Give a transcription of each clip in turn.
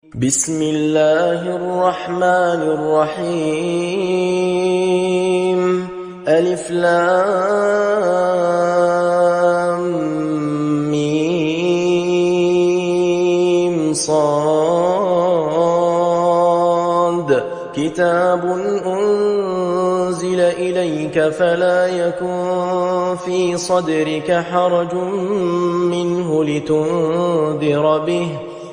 بسم الله الرحمن الرحيم ألف لام ميم صاد كتاب أنزل إليك فلا يكن في صدرك حرج منه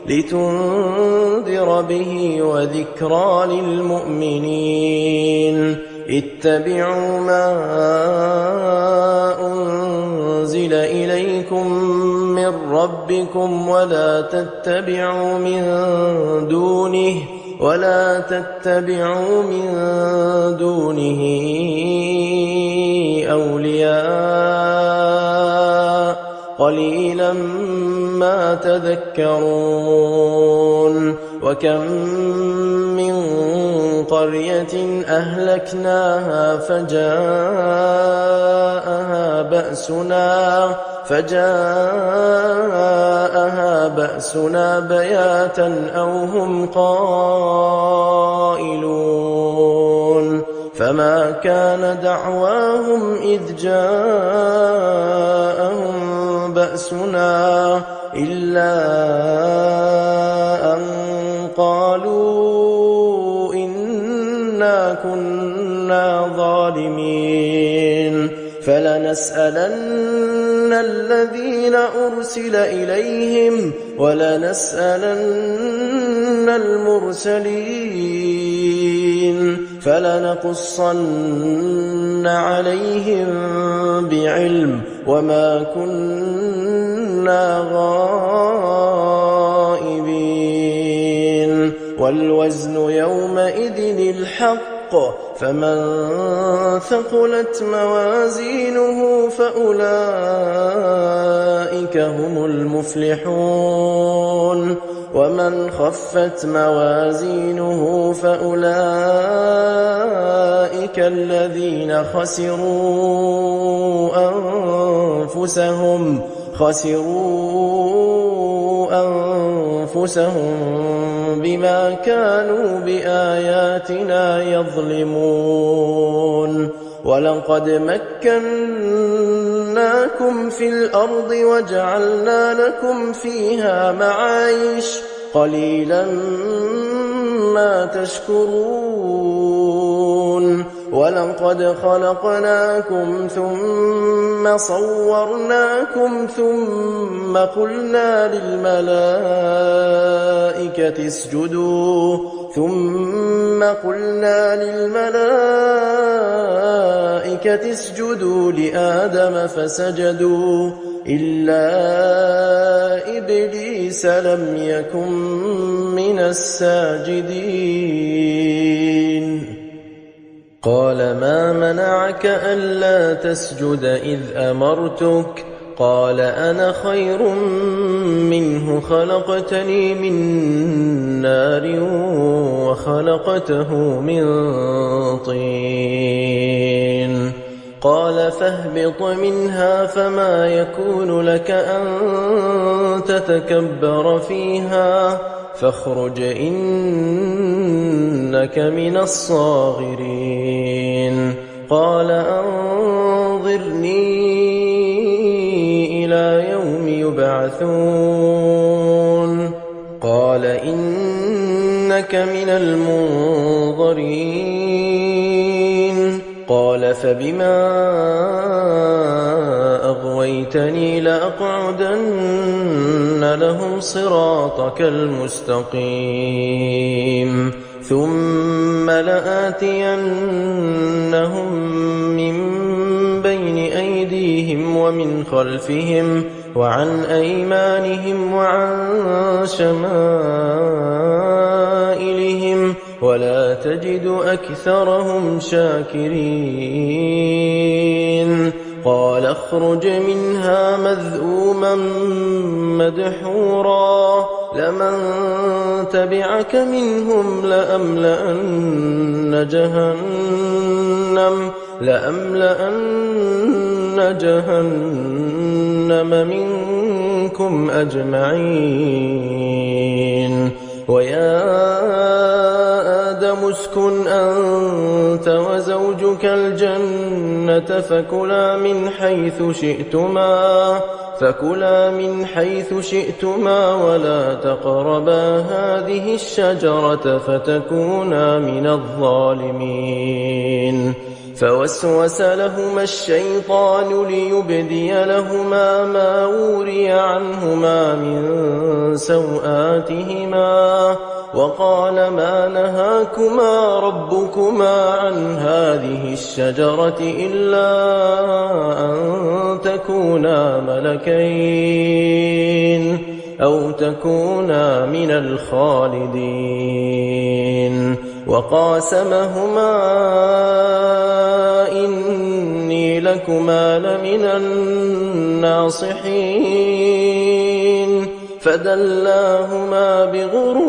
لتنذر به وذكرى للمؤمنين اتبعوا ما أنزل إليكم من ربكم ولا تتبعوا من دونه أولياء قليلا ما تذكرون وكم من قرية أهلكناها فجاءها بأسنا بياتا أو هم قائلون فما كان دعواهم إذ جاءهم بأسنا إلا أن قالوا إنا كنا ظالمين فلنسألن الذين أرسل إليهم ولنسألن المرسلين فلنقصن عليهم بعلم وما كنا غائبين والوزن يومئذ الحق فمن ثقلت موازينه فأولئك هم المفلحون ومن خفت موازينه فأولئك الذين خسروا أنفسهم بما كانوا بآياتنا يظلمون ولقد مكناكم في الأرض وجعلنا لكم فيها معايش قليلا ما تشكرون ولقد خلقناكم ثم صورناكم ثم قلنا للملائكة اسجدوا لآدم فسجدوا إلا إبليس لم يكن من الساجدين قال ما منعك ألا تسجد إذ أمرتك قال أنا خير منه خلقتني من نار وخلقته من طين قال فاهبط منها فما يكون لك أن تتكبر فيها فاخرج إنك من الصاغرين قال أنظرني إلى يوم يبعثون قال إنك من المنظرين قال فبما أغويتني لأقعدن لهم صراطك المستقيم ثم لآتينهم من بين أيديهم ومن خلفهم وعن أيمانهم وعن شمائلهم ولا تجد أكثرهم شاكرين قال اخرج منها مذءوما مدحورا لمن تبعك منهم لأملأن جهنم منكم أجمعين ويا آدم اسكن أنت وزوجك الجنة فكلا من حيث شئتما ولا تقربا هذه الشجرة فتكونا من الظالمين. فوسوس لهما الشيطان ليبدي لهما ما وري عنهما من سوآتهما وقال ما نهاكما ربكما عن هذه الشجرة إلا أن تكونا ملكين أو تكونا من الخالدين. وقاسمهما إني لكما لمن الناصحين فدلاهما بغرور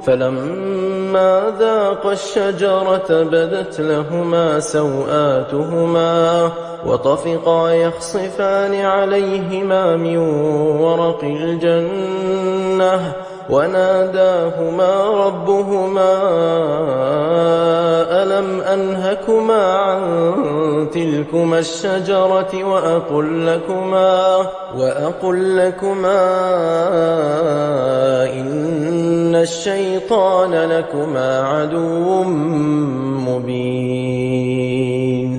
فلما ذاقا الشجرة بدت لهما سوآتهما وطفقا يخصفان عليهما من ورق الجنة وناداهما ربهما ألم أنهكما عن تلكما الشجرة وأقل لكما إن الشيطان لكما عدو مبين.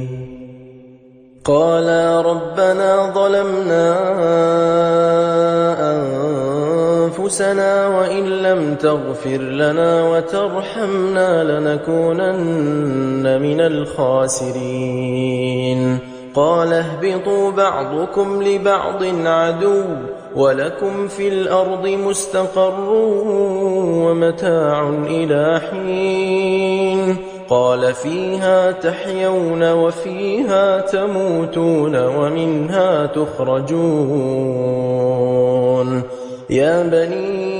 قالا ربنا ظلمنا أنفسنا وإن لم تغفر لنا وترحمنا لنكونن من الخاسرين. قال اهبطوا بعضكم لبعض عدو ولكم في الأرض مستقر ومتاع إلى حين. قال فيها تحيون وفيها تموتون ومنها تخرجون. يا بني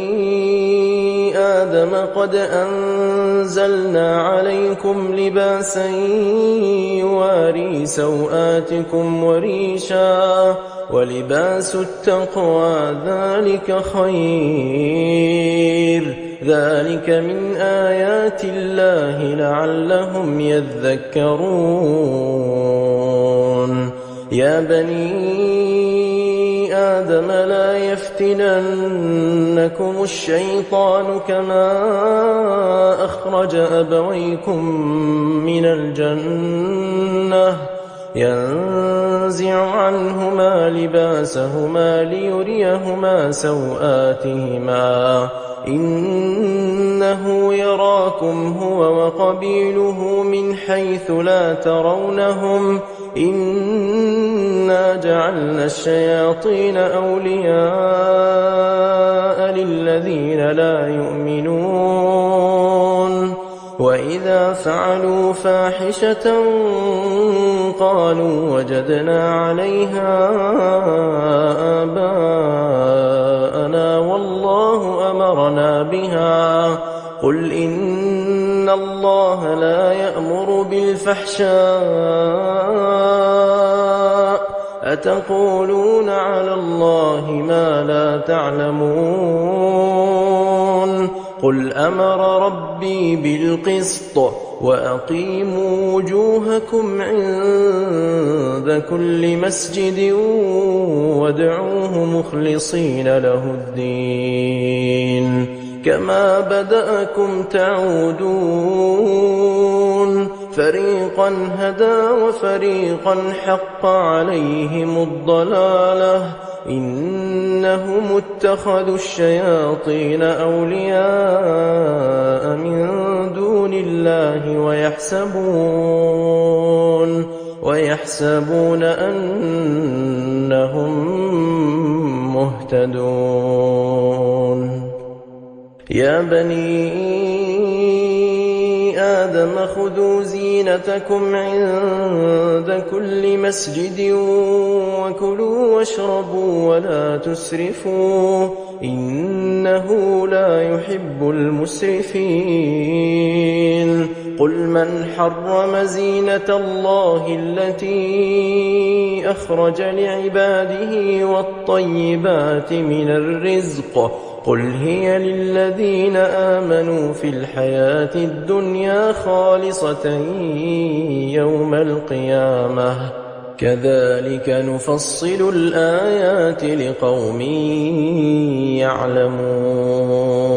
آدم قد أنزلنا عليكم لباسا يواري سوآتكم وريشا ولباس التقوى ذلك خير ذلك من آيات الله لعلهم يذكرون. يا بني آدم لا يفتننكم الشيطان كما أخرج أبويكم من الجنة ينزع عنهما لباسهما ليريهما سوآتهما إنه يراكم هو وقبيله من حيث لا ترونهم إنا جعلنا الشياطين أولياء للذين لا يؤمنون. وإذا فعلوا فاحشة قالوا وجدنا عليها آباءنا والله أمرنا بها قل إن الله لا يأمر بالفحشاء أتقولون على الله ما لا تعلمون. قل أمر ربي بالقسط وأقيموا وجوهكم عند كل مسجد وادعوه مخلصين له الدين كما بدأكم تعودون. فريقا هدى وفريقا حق عليهم الضلالة إنهم اتخذوا الشياطين أولياء من دون الله ويحسبون أنهم مهتدون. يا بني آدم خذوا زينتكم عند كل مسجد وكلوا واشربوا ولا تسرفوا إنه إنه لا يحب المسرفين قل من حرم زينة الله التي أخرج لعباده والطيبات من الرزق قل هي للذين آمنوا في الحياة الدنيا خالصة يوم القيامة كذلك نفصل الآيات لقوم يعلمون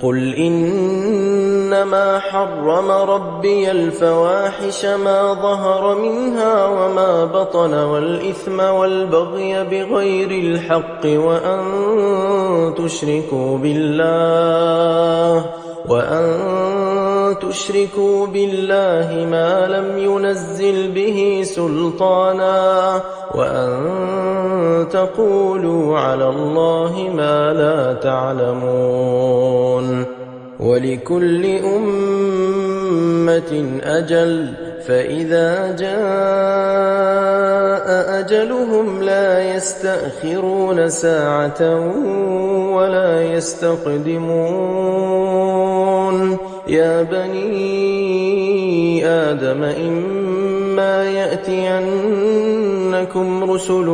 قل إنما حرم ربي الفواحش ما ظهر منها وما بطن والإثم والبغي بغير الحق وأن تشركوا بالله ما لم ينزل به سلطانا وأن تقولوا على الله ما لا تعلمون ولكل أمة أجل فإذا جاء أجلهم لا يستأخرون ساعة ولا يستقدمون يا بني آدم إما يأتينكم رسل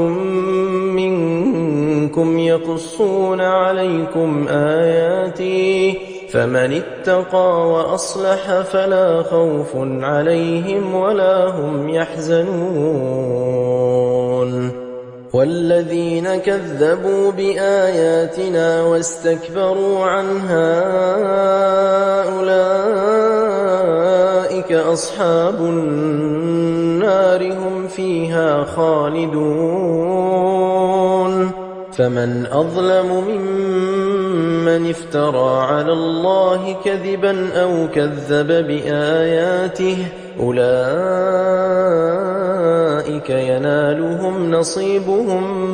منكم يقصون عليكم آياتي فمن اتقى وأصلح فلا خوف عليهم ولا هم يحزنون والذين كذبوا بآياتنا واستكبروا عنها أولئك أصحاب النار هم فيها خالدون فمن أظلم ممن افترى على الله كذبا أو كذب بآياته أولئك ينالهم نصيبهم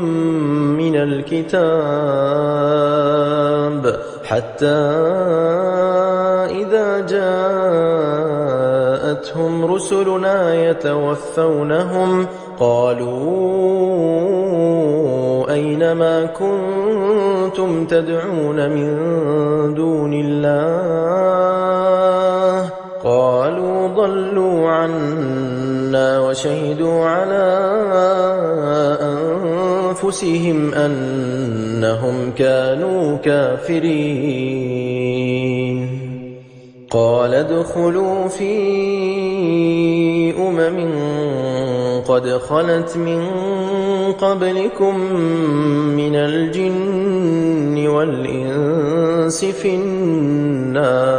من الكتاب حتى إذا جاءتهم رسلنا يتوفونهم قالوا أين ما كنتم تدعون من دون الله قالوا ضلوا عنا وشهدوا على أنفسهم أنهم كانوا كافرين قال ادخلوا في قد خلت من قبلكم من الجن والإنس في النار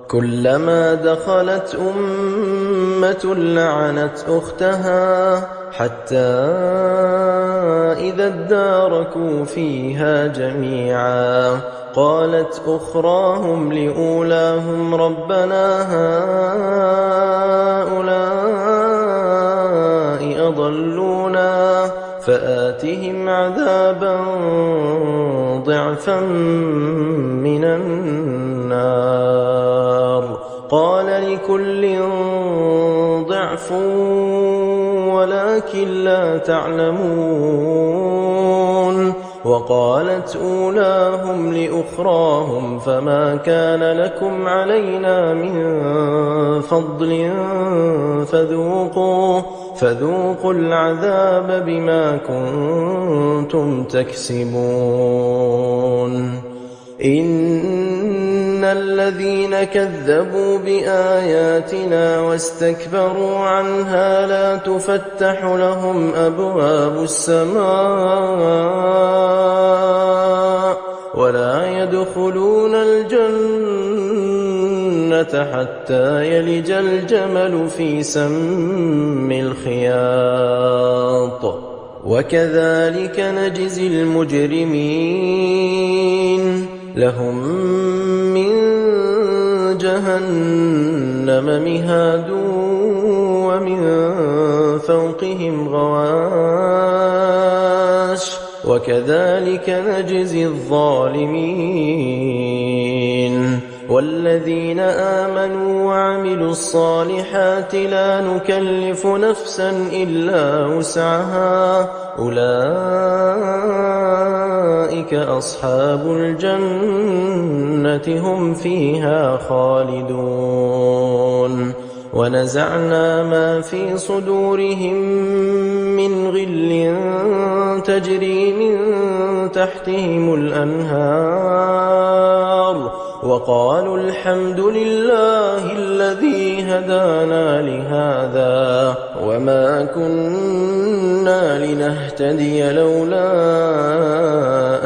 كلما دخلت أمة لعنت أختها حتى إذا اداركوا فيها جميعا قالت أخراهم لأولاهم ربنا هؤلاء أضلونا فآتهم عذابا ضعفا من النار قال لكل ضعف ولكن لا تعلمون وقالت أولاهم لأخراهم فما كان لكم علينا من فضل فذوقوا العذاب بما كنتم تكسبون إن الذين كذبوا بآياتنا واستكبروا عنها لا تفتح لهم أبواب السماء ولا يدخلون الجنة حتى يلج الجمل في سم الخياط وكذلك نجزي المجرمين لهم من جهنم مهاد ومن فوقهم غواش وكذلك نجزي الظالمين والذين آمنوا وعملوا الصالحات لا نكلف نفسا إلا وسعها أولئك أولئك أصحاب الجنة هم فيها خالدون ونزعنا ما في صدورهم من غل تجري من تحتهم الأنهار وقالوا الحمد لله الذي هدانا لهذا وما كنا لنهتدي لولا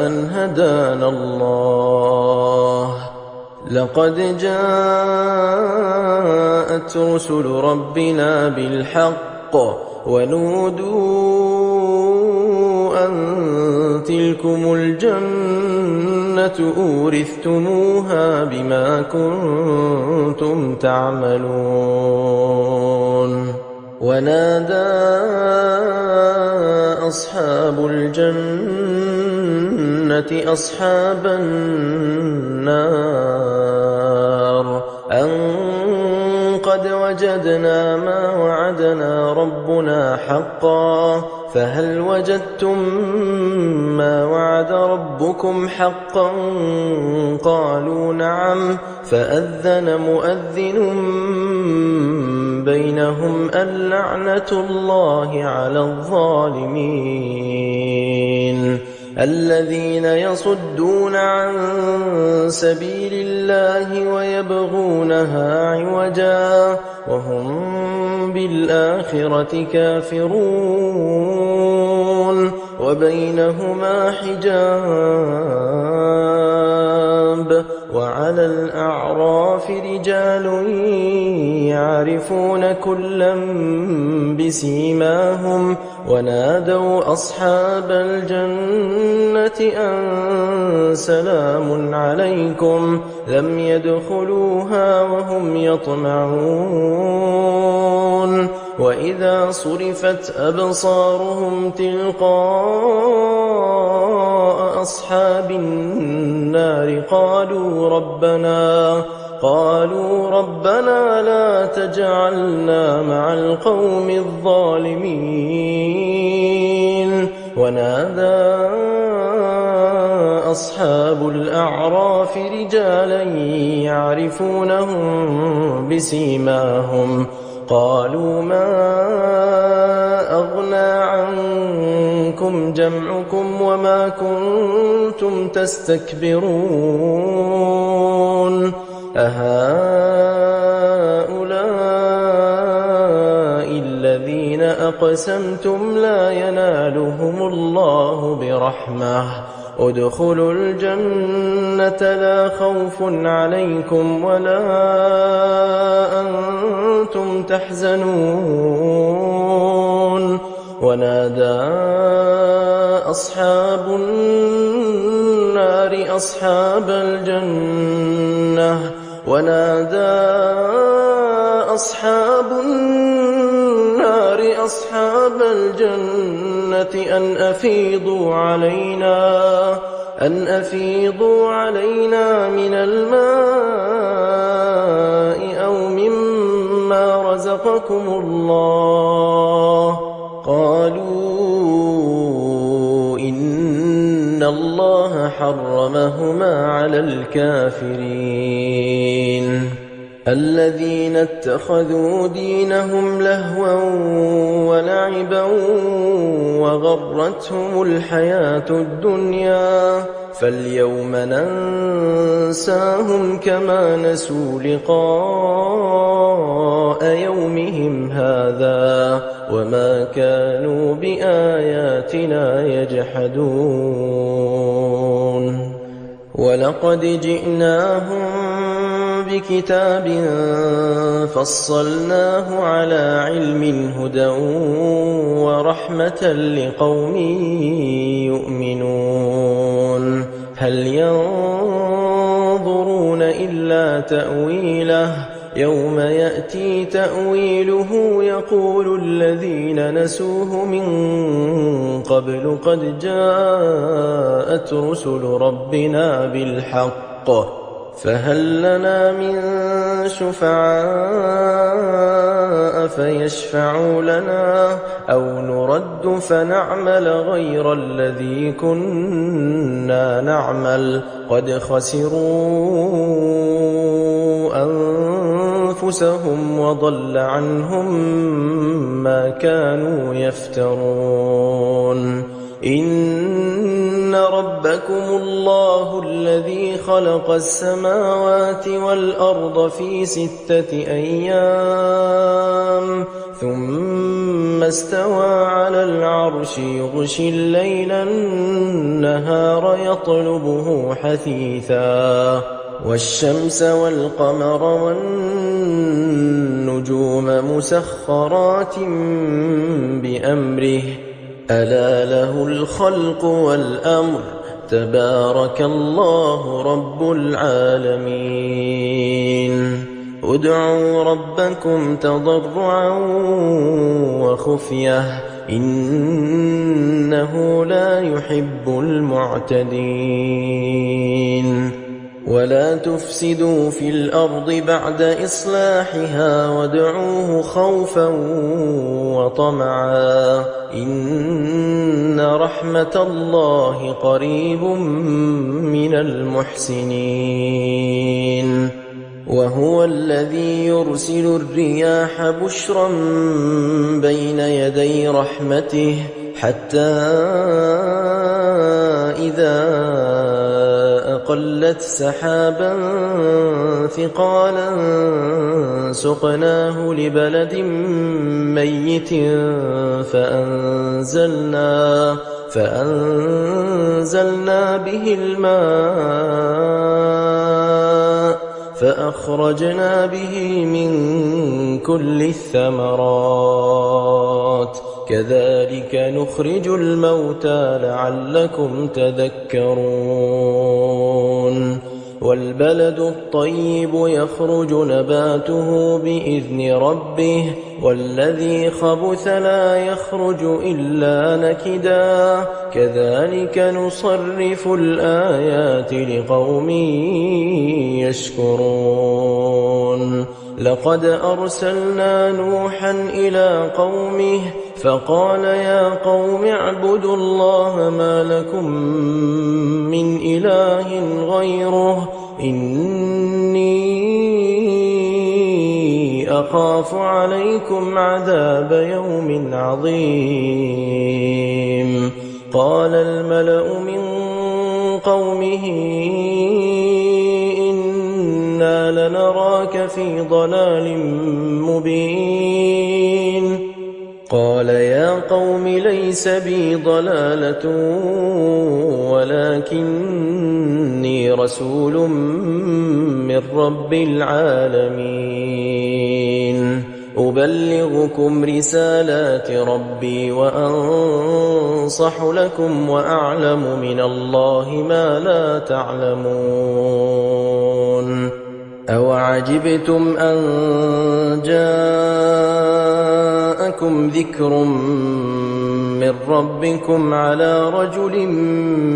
أن هدانا الله لقد جاءت رسل ربنا بالحق ونودوا أن تلكم الجنة أورثتموها بما كنتم تعملون ونادى أصحاب الجنة أصحاب النار أن قد وجدنا ما وعدنا ربنا حقا فهل وجدتم ما وعد ربكم حقا قالوا نعم فأذن مؤذن بينهم اللعنة الله على الظالمين الذين يصدون عن سبيل الله ويبغونها عوجا وهم بالآخرة كافرون وبينهما حجاب وعلى الأعراف رجال يعرفون كلا بسيماهم ونادوا أصحاب الجنة أن سلام عليكم لم يدخلوها وهم يطمعون وإذا صرفت أبصارهم تلقاء أصحاب النار قالوا ربنا لا تجعلنا مع القوم الظالمين ونادى أصحاب الأعراف رجالا يعرفونهم بسيماهم قالوا ما أغنى عنكم جمعكم وما كنتم تستكبرون أهؤلاء الذين أقسمتم لا ينالهم الله برحمة ادخلوا الجنة لا خوف عليكم ولا أنتم تحزنون ونادى أصحاب النار أصحاب الجنة أن أفيضوا علينا من الماء أو مما رزقكم الله قالوا إن الله حرمهما على الكافرين الذين اتخذوا دينهم لهوا ولعبا وغرتهم الحياة الدنيا فاليوم ننساهم كما نسوا لقاء يومهم هذا وما كانوا بآياتنا يجحدون ولقد جئناهم بكتاب فصلناه على علم هدى ورحمة لقوم يؤمنون هل ينظرون إلا تأويله يوم يأتي تأويله يقول الذين نسوه من قبل قد جاءت رسل ربنا بالحق فهل لنا من شفعاء فيشفعوا لنا أو نرد فنعمل غير الذي كنا نعمل قد خسروا أنفسهم وضل عنهم ما كانوا يفترون إن ربكم الله الذي خلق السماوات والأرض في 6 أيام ثم استوى على العرش يغشي الليل النهار يطلبه حثيثا والشمس والقمر والنجوم مسخرات بأمره ألا له الخلق والأمر تبارك الله رب العالمين ادعوا ربكم تضرعا وخفية إنه لا يحب المعتدين ولا تفسدوا في الأرض بعد إصلاحها وادعوه خوفا وطمعا إن رحمة الله قريب من المحسنين وهو الذي يرسل الرياح بشرا بين يدي رحمته حتى إذا أقلت سحابا ثقالا سقناه لبلد ميت فأنزلنا به الماء فأخرجنا به من كل الثمرات كذلك نخرج الموتى لعلكم تذكرون والبلد الطيب يخرج نباته بإذن ربه والذي خبث لا يخرج إلا نكدا كذلك نصرف الآيات لقوم يشكرون لقد أرسلنا نوحا إلى قومه فقال يا قوم اعبدوا الله ما لكم من إله غيره إني أخاف عليكم عذاب يوم عظيم قال الملأ من قومه إنا لنراك في ضلال مبين قال يا قوم ليس بي ضلالة ولكني رسول من رب العالمين أبلغكم رسالات ربي وأنصح لكم وأعلم من الله ما لا تعلمون أوعجبتم أن جاءكم ذكر من ربكم على رجل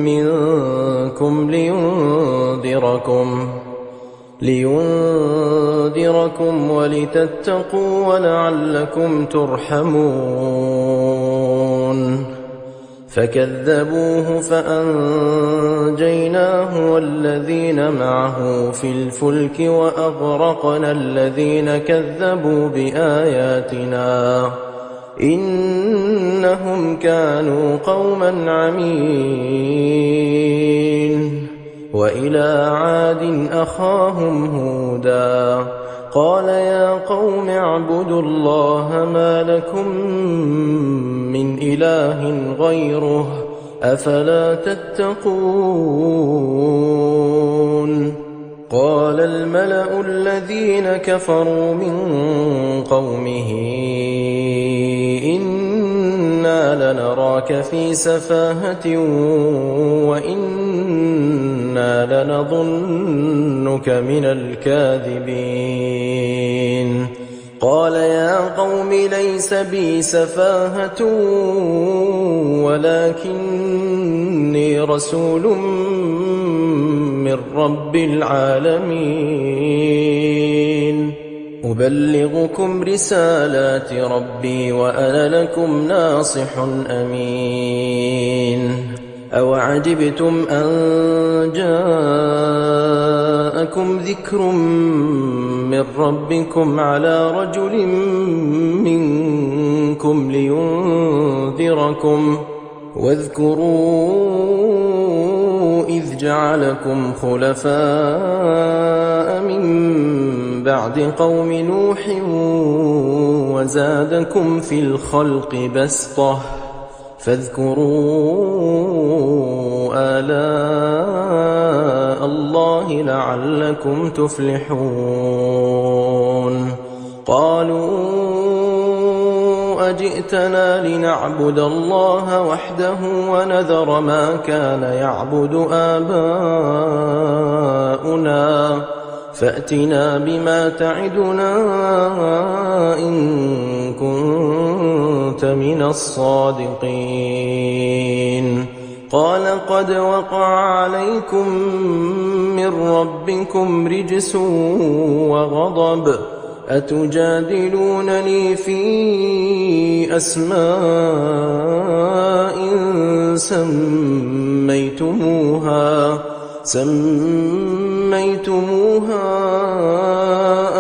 منكم لينذركم ولتتقوا ولعلكم ترحمون فكذبوه فأنجيناه والذين معه في الفلك وأغرقنا الذين كذبوا بآياتنا إنهم كانوا قوما عمين وإلى عاد أخاهم هودا قال يا قوم اعبدوا الله ما لكم من إله غيره أفلا تتقون قال الملأ الذين كفروا من قومه إنا لنراك في سفاهة وإنا لنظنك من الكاذبين قال يا قوم ليس بي سفاهة ولكني رسول من رب العالمين أبلغكم رسالات ربي وأنا لكم ناصح أمين أوعجبتم أن جاءكم ذكر من ربكم على رجل منكم لينذركم واذكروا إذ جعلكم خلفاء من بعد قوم نوح وزادكم في الخلق بسطة فاذكروا آلاء الله لعلكم تفلحون قالوا أجئتنا لنعبد الله وحده ونذر ما كان يعبد آباؤنا فأتنا بما تعدنا إن كنت من الصادقين قال قد وقع عليكم من ربكم رجس وغضب أتجادلونني في أسماء سميتموها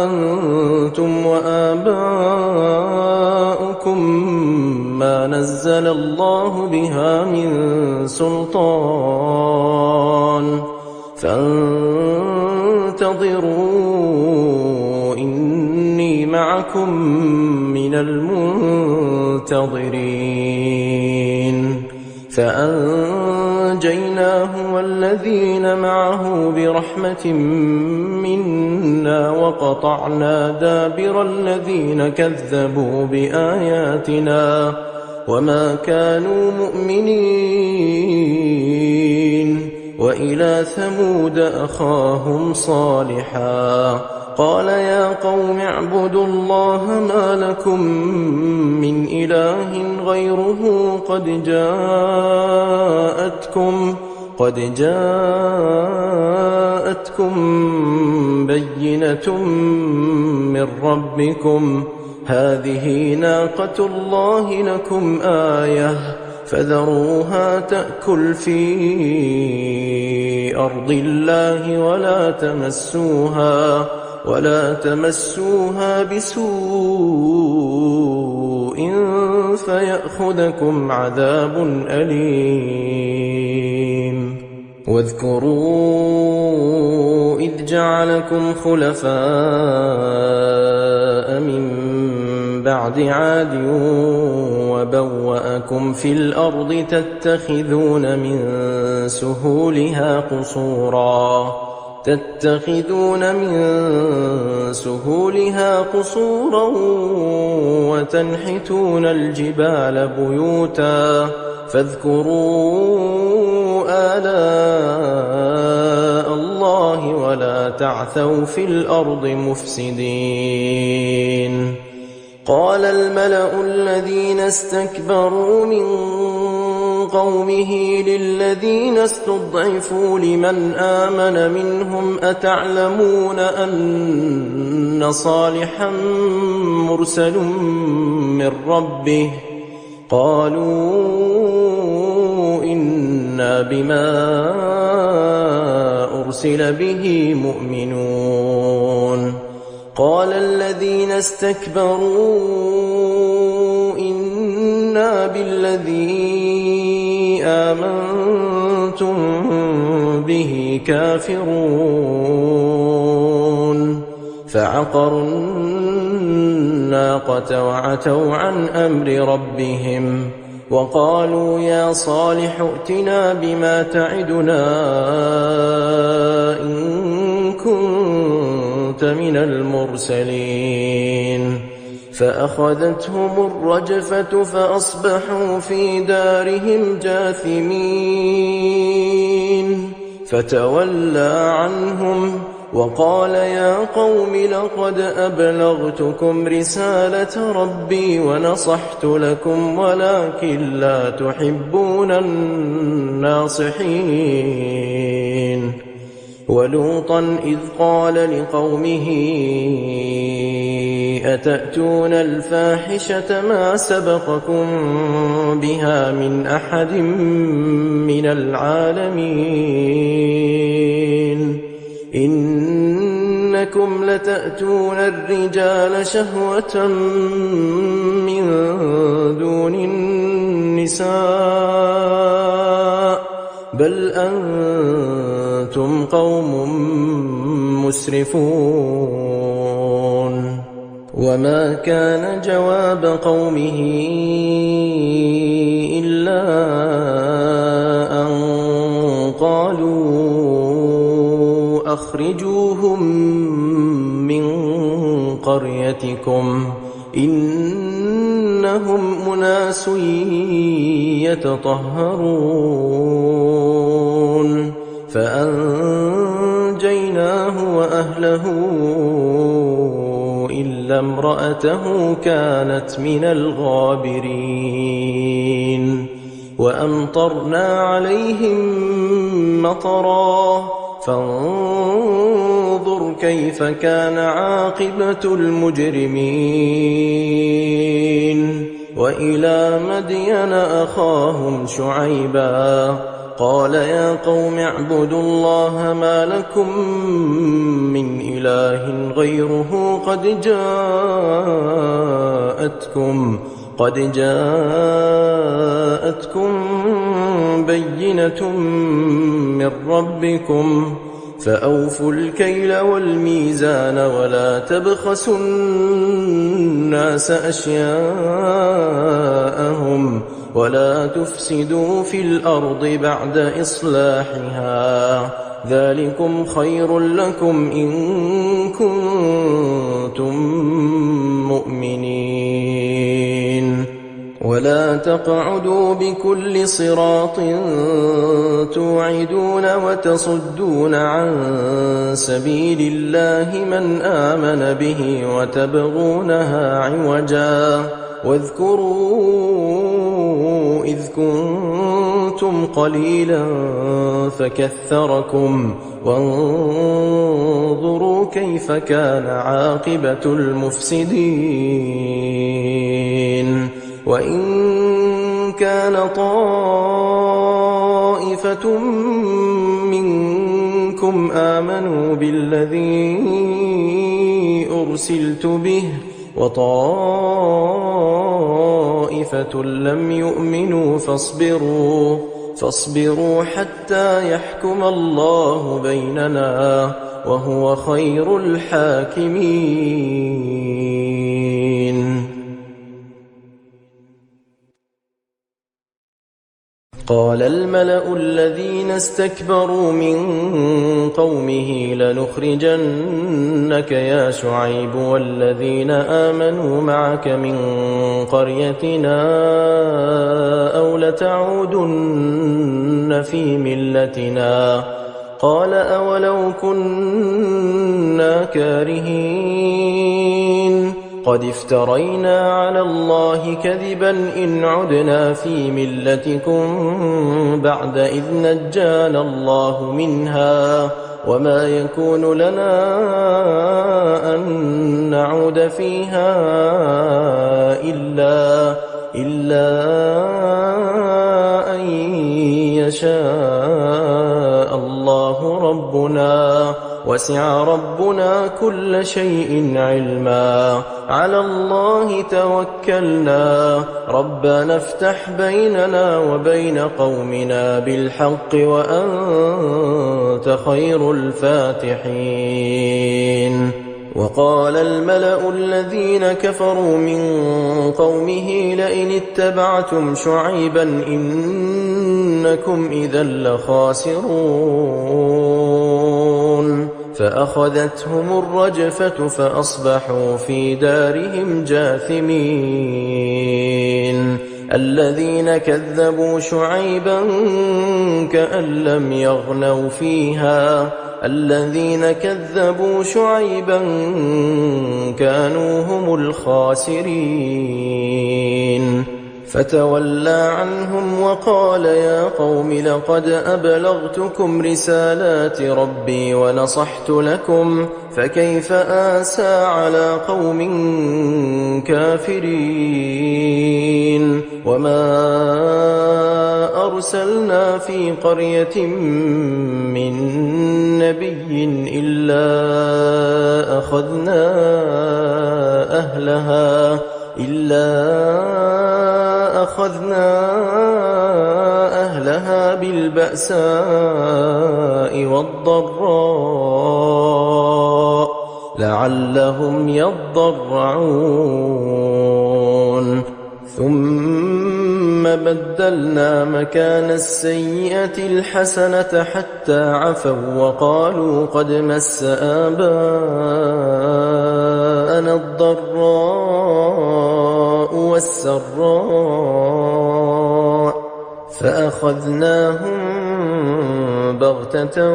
أنتم وآباؤكم ما نزل الله بها من سلطان فانتظروا إني معكم من المنتظرين فأنجيناه والذين معه برحمة منا وقطعنا دابر الذين كذبوا بآياتنا وما كانوا مؤمنين وإلى ثمود أخاهم صالحا قال يا قوم اعبدوا الله ما لكم من إله غيره قد جاءتكم بينة من ربكم هذه ناقة الله لكم آية فذروها تأكل في أرض الله ولا تمسوها بسوء فيأخذكم عذاب أليم واذكروا إذ جعلكم خلفاء من بعد عاد وبوأكم في الأرض تتخذون من سهولها قصورا وتنحتون الجبال بيوتا فاذكروا آلاء الله ولا تعثوا في الأرض مفسدين قال الملأ الذين استكبروا من قومه للذين استضعفوا لمن آمن منهم أتعلمون أن صالحا مرسل من ربه قالوا إنا بما أرسل به مؤمنون قال الذين استكبروا إنا بالذي آمنتم به كافرون فعقروا الناقة وعتوا عن أمر ربهم وقالوا يا صالح ائتنا بما تعدنا إن كنت من المرسلين فأخذتهم الرجفة فأصبحوا في دارهم جاثمين فتولى عنهم وقال يا قوم لقد أبلغتكم رسالة ربي ونصحت لكم ولكن لا تحبون الناصحين ولوطا إذ قال لقومه أتأتون الفاحشة ما سبقكم بها من أحد من العالمين إنكم لتأتون الرجال شهوة من دون النساء بل أنتم قوم مسرفون وما كان جواب قومه إلا أن قالوا أخرجوهم من قريتكم إنهم أناس يتطهرون فأنجيناه وأهله إلا امرأته كانت من الغابرين وأمطرنا عليهم مطرا فانظر كيف كان عاقبة المجرمين وإلى مدين أخاهم شعيبا قال يا قوم اعبدوا الله ما لكم من إله غيره قد جاءتكم بينة من ربكم فأوفوا الكيل والميزان ولا تبخسوا الناس أشياءهم ولا تفسدوا في الأرض بعد إصلاحها ذلكم خير لكم إن كنتم مؤمنين ولا تقعدوا بكل صراط توعدون وتصدون عن سبيل الله من آمن به وتبغونها عوجا واذكروا إذ كنتم قليلا فكثركم وانظروا كيف كان عاقبة المفسدين وإن كان طائفة منكم آمنوا بالذي أرسلت به وطائفة لم يؤمنوا فاصبروا حتى يحكم الله بيننا وهو خير الحاكمين قال الملأ الذين استكبروا من قومه لنخرجنك يا شعيب والذين آمنوا معك من قريتنا أو لتعودن في ملتنا قال أولو كنا كارهين قد افترينا على الله كذبا إن عدنا في ملتكم بعد إذ نجانا الله منها وما يكون لنا أن نعود فيها إلا أن يشاء الله ربنا وسع ربنا كل شيء علما على الله توكلنا ربنا افتح بيننا وبين قومنا بالحق وأنت خير الفاتحين وقال الملأ الذين كفروا من قومه لئن اتبعتم شعيبا إنكم إذا لخاسرون فأخذتهم الرجفة فأصبحوا في دارهم جاثمين الذين كذبوا شعيبا كأن لم يغنوا فيها الذين كذبوا شعيبا كانوا هم الخاسرين فتولى عنهم وقال يا قوم لقد أبلغتكم رسالات ربي ونصحت لكم فكيف آسى على قوم كافرين وما أرسلنا في قرية من نبي إلا أخذنا أهلها بالبأساء والضراء لعلهم يضرعون ثم بدلنا مكان السيئة الحسنة حتى عفوا وقالوا قد مس آباءنا الضراء والسراء فأخذناهم بغتة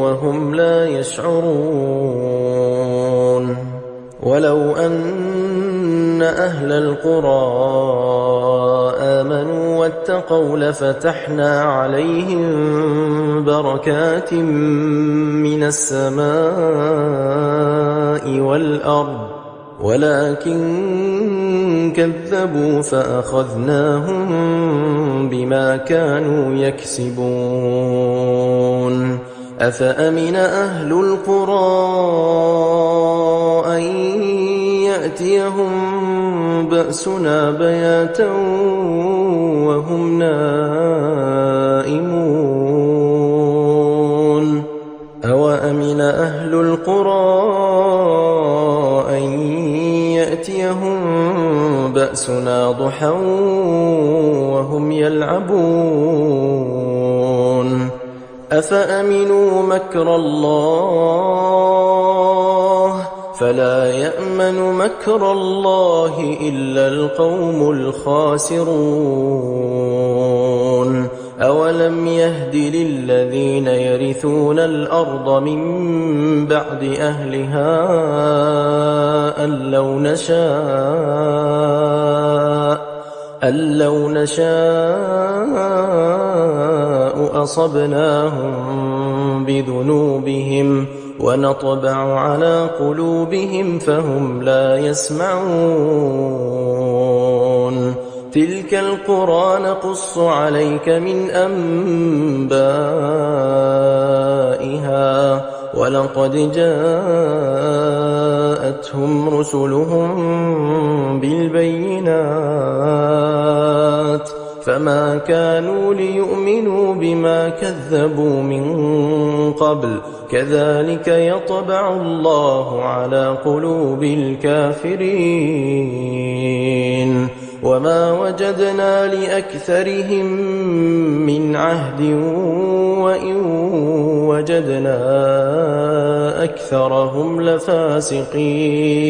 وهم لا يشعرون ولو أن أهل القرى آمنوا واتقوا لفتحنا عليهم بركات من السماء والأرض ولكن كذبوا فأخذناهم بما كانوا يكسبون أفأمن أهل القرى أن يأتيهم بأسنا بياتا وهم نائمون أوأمن أهل القرى أن يأتيهم بأسنا ضحى وهم يلعبون أفأمنوا مكر الله فلا يأمن مكر الله إلا القوم الخاسرون أولم يهد للذين يرثون الأرض من بعد أهلها أن لو نشاء أصبناهم بذنوبهم ونطبع على قلوبهم فهم لا يسمعون تلك القرى نقص عليك من أنبائها ولقد جاءتهم رسلهم بالبينات فما كانوا ليؤمنوا بما كذبوا من قبل كذلك يطبع الله على قلوب الكافرين وما وجدنا لأكثرهم من عهد وإن وجدنا أكثرهم لفاسقين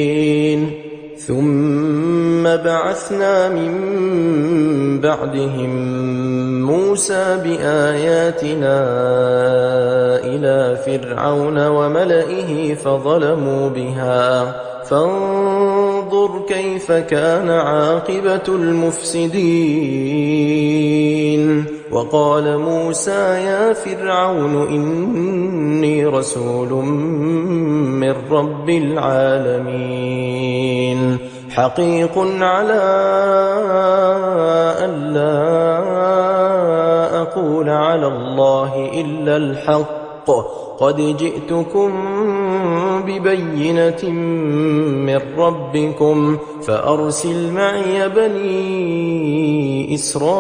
ثم بعثنا من بعدهم موسى بآياتنا إلى فرعون وملئه فظلموا بها فانظر كيف كان عاقبة المفسدين وقال موسى يا فرعون إني رسول من رب العالمين حقيق على ألا أقول على الله إلا الحق قد جئتكم ببينة من ربكم فأرسل معي بني إسرائيل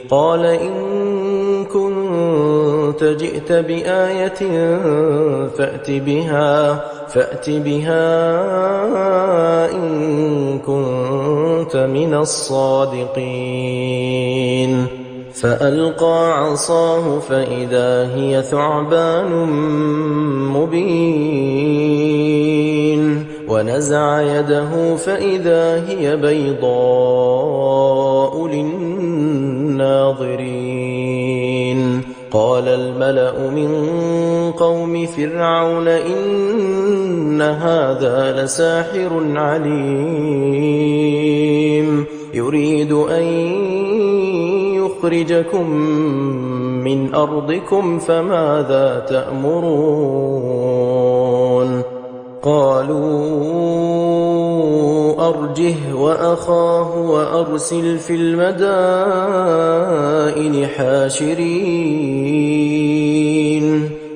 قال إن كنت جئت بآية فأت بها إن كنت من الصادقين فألقى عصاه فإذا هي ثعبان مبين ونزع يده فإذا هي بيضاء للناظرين قال الملأ من قوم فرعون إن هذا لساحر عليم يريد أن يخرجكم من أرضكم فماذا تأمرون قالوا أرجه وأخاه وأرسل في المدائن حاشرين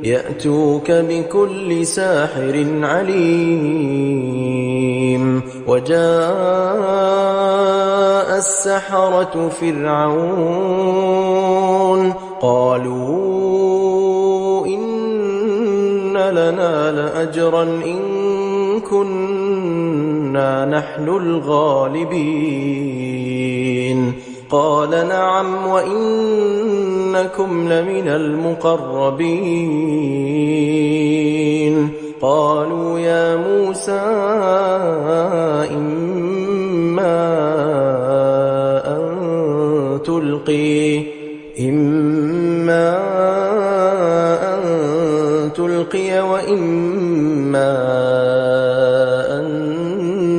يأتوك بكل ساحر عليم وجاء السحرة فرعون قالوا إن لنا لأجرا إن كنا نحن الغالبين قال نعم وإنكم لمن المقربين قالوا يا موسى إما أن تلقي وإما أن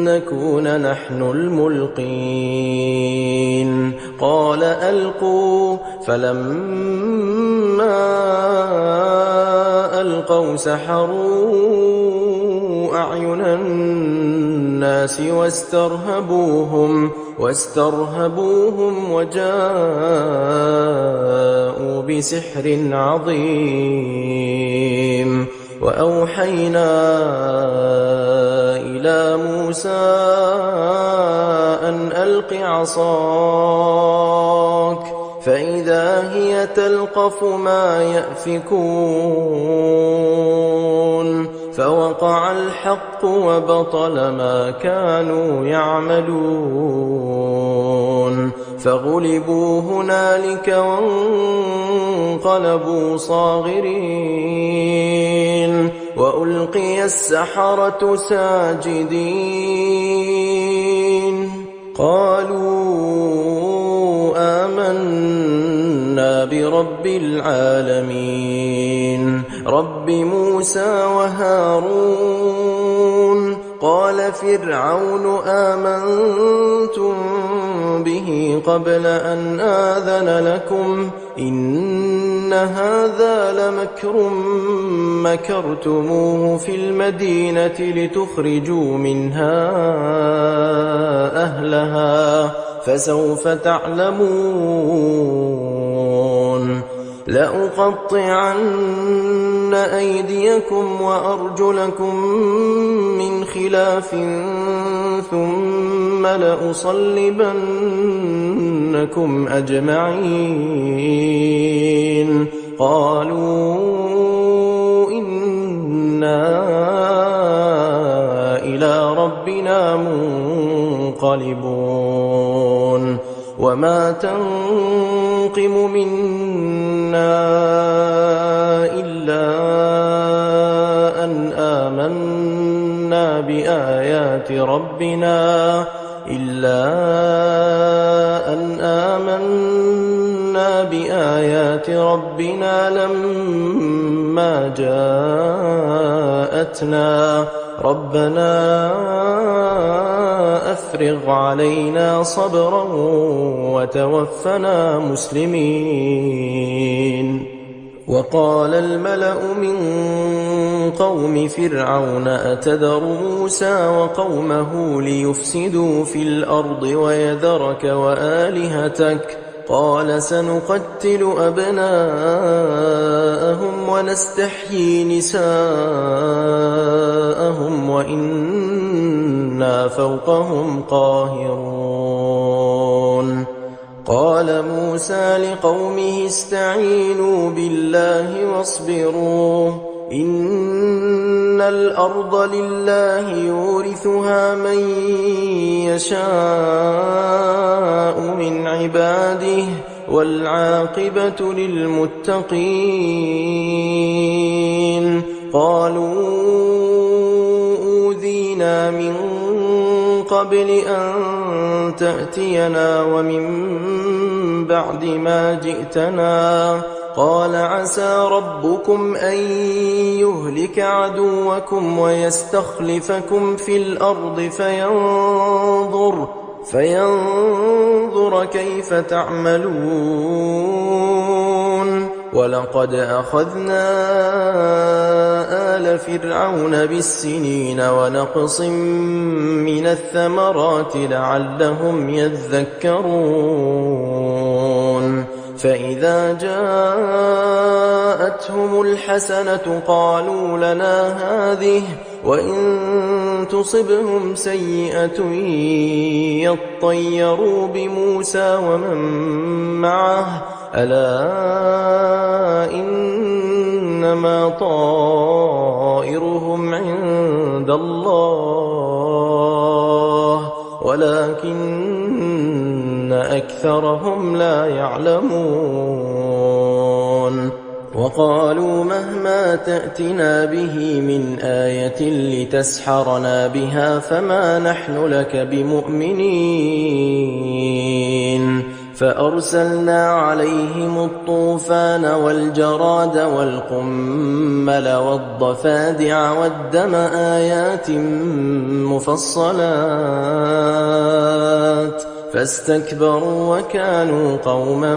نكون نحن الملقين قال ألقوا فلما ألقوا سحروا أعين الناس واسترهبوهم وجاءوا بسحر عظيم وأوحينا إلى موسى أن ألق عصاك فإذا هي تلقف ما يأفكون فوقع الحق وبطل ما كانوا يعملون فغلبوا هنالك وانقلبوا صاغرين وألقي السحرة ساجدين قالوا آمنا برب العالمين رب موسى وهارون قال فرعون آمنتم به قبل أن آذن لكم إن هذا لمكر مكرتموه في المدينة لتخرجوا منها أهلها فسوف تعلمون لأقطعن أيديكم وأرجلكم من خلاف ثم لأصلبنكم أجمعين قالوا إنا إلى ربنا منقلبون وما تنقم منا إلا أن آمنا بآيات ربنا لما جاءتنا ربنا أفرغ علينا صبرا وتوفنا مسلمين وقال الملأ من قوم فرعون أتذر موسى وقومه ليفسدوا في الأرض ويذرك وآلهتك قال سنقتل أبناءهم ونستحيي نساءهم وإنا فوقهم قاهرون قال موسى لقومه استعينوا بالله واصبروا إن الأرض لله يورثها من يشاء من عباده والعاقبة للمتقين قالوا أوذينا من قبل أن تأتينا ومن بعد ما جئتنا قال عسى ربكم أن يهلك عدوكم ويستخلفكم في الأرض فينظر كيف تعملون ولقد أخذنا آل فرعون بالسنين ونقص من الثمرات لعلهم يذكرون فإذا جاءتهم الحسنة قالوا لنا هذه وإن تصبهم سيئة يطيروا بموسى ومن معه ألا إنما طائرهم عند الله ولكن أكثرهم لا يعلمون وقالوا مهما تأتنا به من آية لتسحرنا بها فما نحن لك بمؤمنين فأرسلنا عليهم الطوفان والجراد والقمل والضفادع والدم آيات مفصلات فاستكبروا وكانوا قوما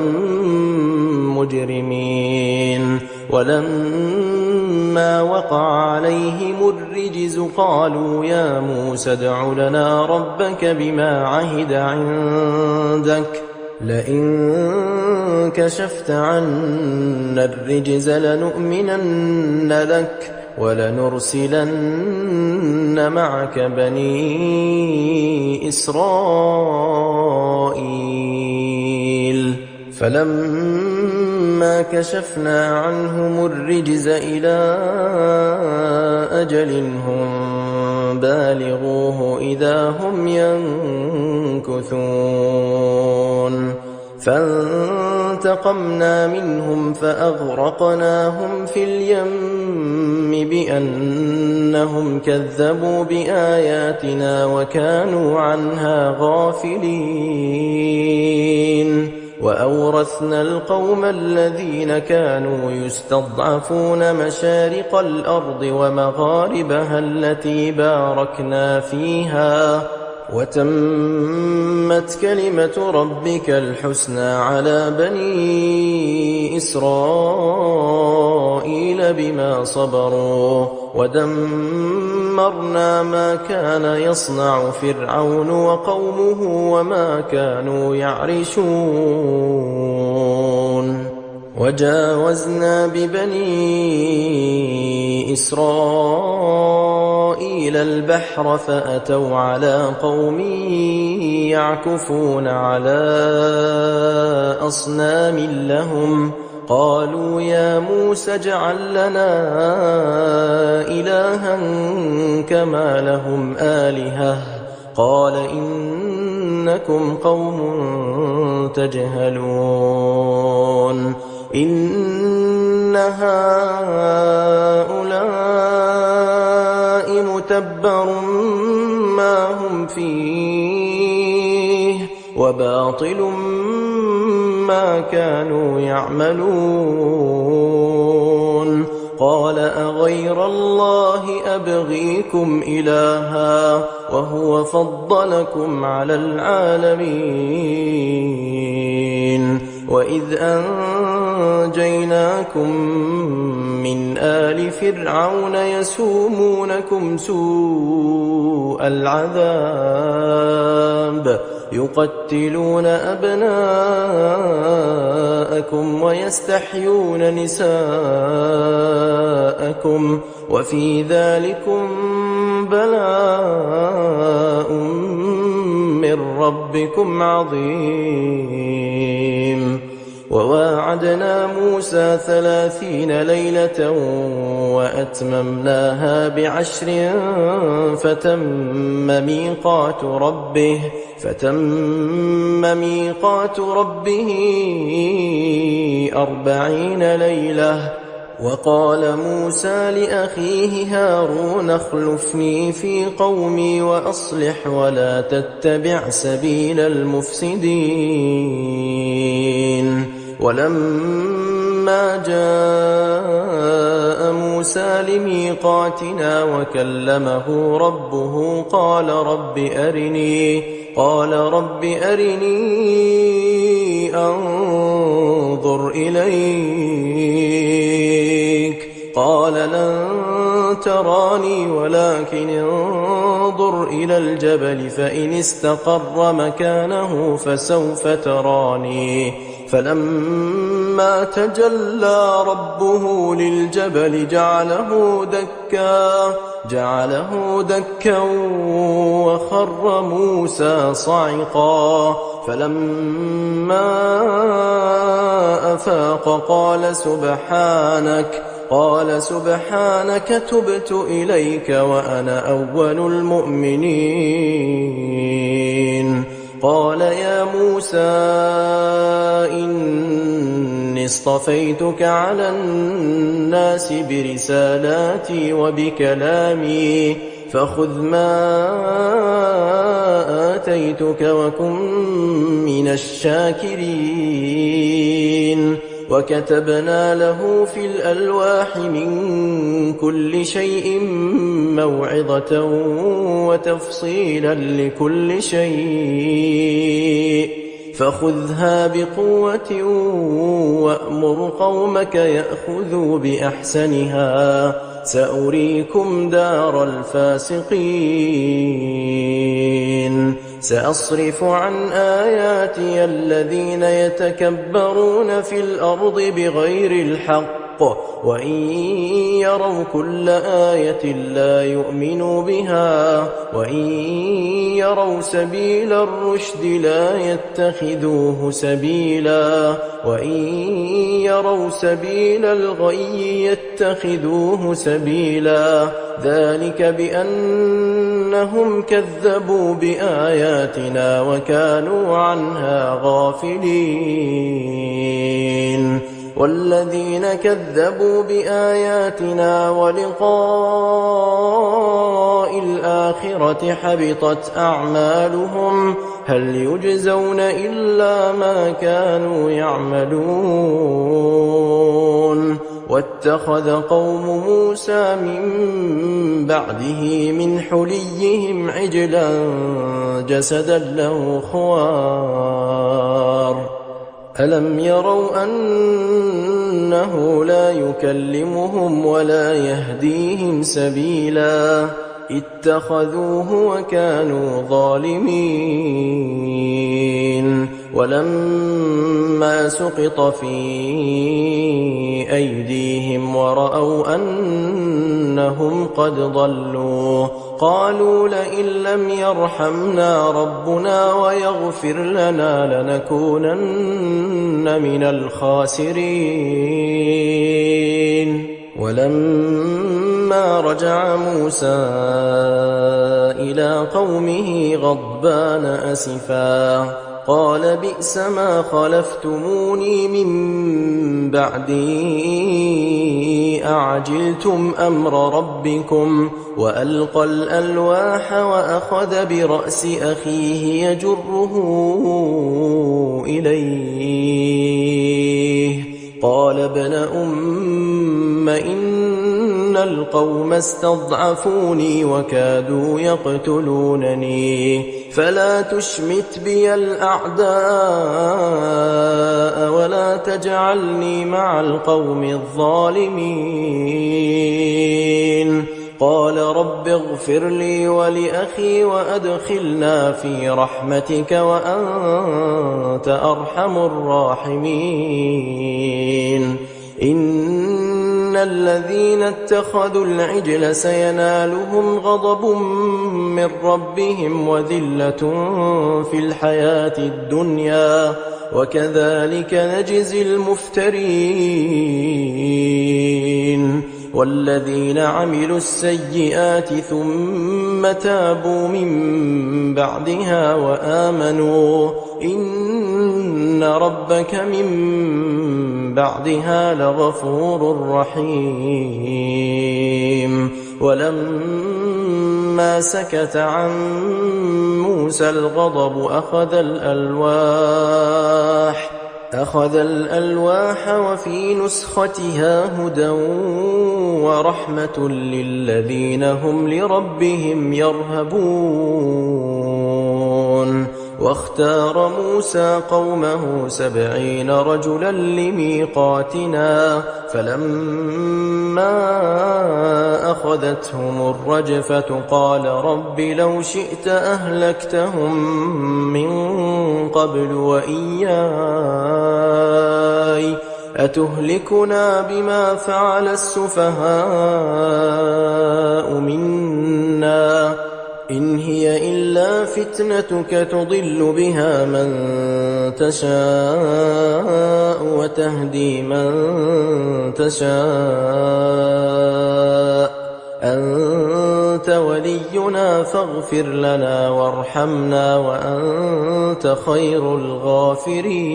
مجرمين ولما وقع عليهم الرجز قالوا يا موسى ادع لنا ربك بما عهد عندك لئن كشفت عنا الرجز لنؤمنن لك ولنرسلن معك بني إسرائيل فلما كشفنا عنهم الرجز إلى أجل هم بالغوه إذا هم ينكثون فانتقمنا منهم فأغرقناهم في اليم بأنهم كذبوا بآياتنا وكانوا عنها غافلين وأورثنا القوم الذين كانوا يستضعفون مشارق الأرض ومغاربها التي باركنا فيها وتمت كلمة ربك الحسنى على بني إسرائيل بما صبروا ودمرنا ما كان يصنع فرعون وقومه وما كانوا يعرشون وجاوزنا ببني إسرائيل البحر فأتوا على قوم يعكفون على أصنام لهم قالوا يا موسى اجعل لنا إلها كما لهم آلهة قال إنكم قوم تجهلون إن هؤلاء متبر ما هم فيه وباطل ما كانوا يعملون قال أغير الله أبغيكم إلها وهو فضلكم على العالمين وإذ أنجيناكم من آل فرعون يسومونكم سوء العذاب يقتلون أبناءكم ويستحيون نساءكم وفي ذلكم بلاء من ربكم عظيم وواعدنا موسى 30 ليلة وأتممناها ب10 فتم ميقات ربه 40 ليلة وقال موسى لأخيه هارون اخلفني في قومي وأصلح ولا تتبع سبيل المفسدين ولما فلما جاء موسى لميقاتنا وكلمه ربه قال رب أرني أنظر إليك قال لن تراني ولكن انظر إلى الجبل فإن استقر مكانه فسوف تراني فلما تجلى ربه للجبل جعله دكا وخر موسى صعقا فلما أفاق قال سبحانك تبت إليك وأنا أول المؤمنين قال يا موسى إني اصطفيتك على الناس برسالاتي وبكلامي فخذ ما آتيتك وكن من الشاكرين وكتبنا له في الألواح من كل شيء موعظة وتفصيلا لكل شيء فخذها بقوة وأمر قومك يأخذوا بأحسنها سأريكم دار الفاسقين سأصرف عن آياتي الذين يتكبرون في الأرض بغير الحق وإن يروا كل آية لا يؤمنوا بها وإن يروا سبيل الرشد لا يتخذوه سبيلا وإن يروا سبيل الغي يتخذوه سبيلا ذلك بأنهم كذبوا بآياتنا وكانوا عنها غافلين والذين كذبوا بآياتنا ولقاء الآخرة حبطت أعمالهم هل يجزون إلا ما كانوا يعملون واتخذ قوم موسى من بعده من حليهم عجلا جسدا له خوار ألم يروا أنه لا يكلمهم ولا يهديهم سبيلا اتخذوه وكانوا ظالمين ولما سقط في أيديهم ورأوا أنهم قد ضلوا قالوا لئن لم يرحمنا ربنا ويغفر لنا لنكونن من الخاسرين ولما رجع موسى إلى قومه غضبان أسفا قال بئس ما خلفتموني من بعدي أعجلتم أمر ربكم وألقى الألواح وأخذ برأس أخيه يجره إليه قال ابن أم إن القوم استضعفوني وكادوا يقتلونني فلا تشمت بي الأعداء ولا تجعلني مع القوم الظالمين قال رب اغفر لي ولأخي وأدخلنا في رحمتك وأنت أرحم الراحمين إن الذين اتخذوا العجل سينالهم غضب من ربهم وذلة في الحياة الدنيا وكذلك نجزي المفترين والذين عملوا السيئات ثم تابوا من بعدها وآمنوا إن ربك من بعدها لغفور رحيم ولما سكت عن موسى الغضب أخذ الألواح أخذ الألواح وفي نسختها هدى ورحمة للذين هم لربهم يرهبون واختار موسى قومه 70 رجلا لميقاتنا فلما أخذتهم الرجفة قال رب لو شئت أهلكتهم من قبل وإياي أتهلكنا بما فعل السفهاء منا إن هي إلا فتنتك تضل بها من تشاء وتهدي من تشاء أنت ولينا فاغفر لنا وارحمنا وأنت خير الغافرين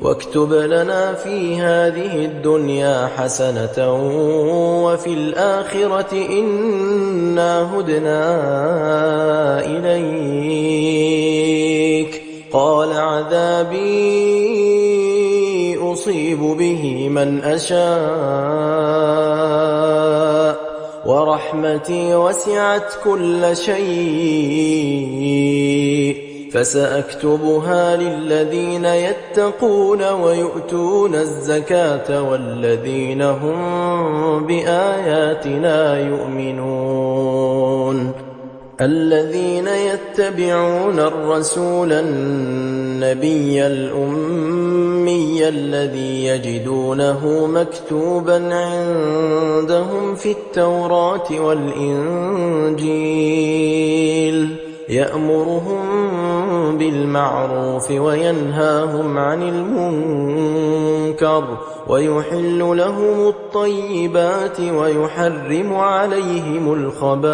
واكتب لنا في هذه الدنيا حسنة وفي الآخرة إنا هدنا إليك قال عذابي أصيب به من أشاء ورحمتي وسعت كل شيء فسأكتبها للذين يتقون ويؤتون الزكاة والذين هم بآياتنا يؤمنون الذين يتبعون الرسول النبي الأمي الذي يجدونه مكتوبا عندهم في التوراة والإنجيل يأمرهم بالمعروف وينهاهم عن المنكر ويحل لهم الطيبات ويحرم عليهم الخبائث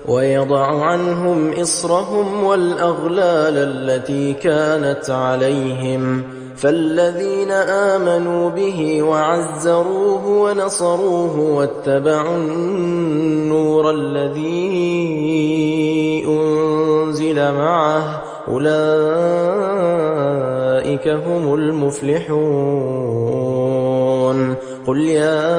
ويضع عنهم إصرهم والأغلال التي كانت عليهم فالذين آمنوا به وعزروه ونصروه واتبعوا النور الذي أنزل معه أولئك هم المفلحون قل يا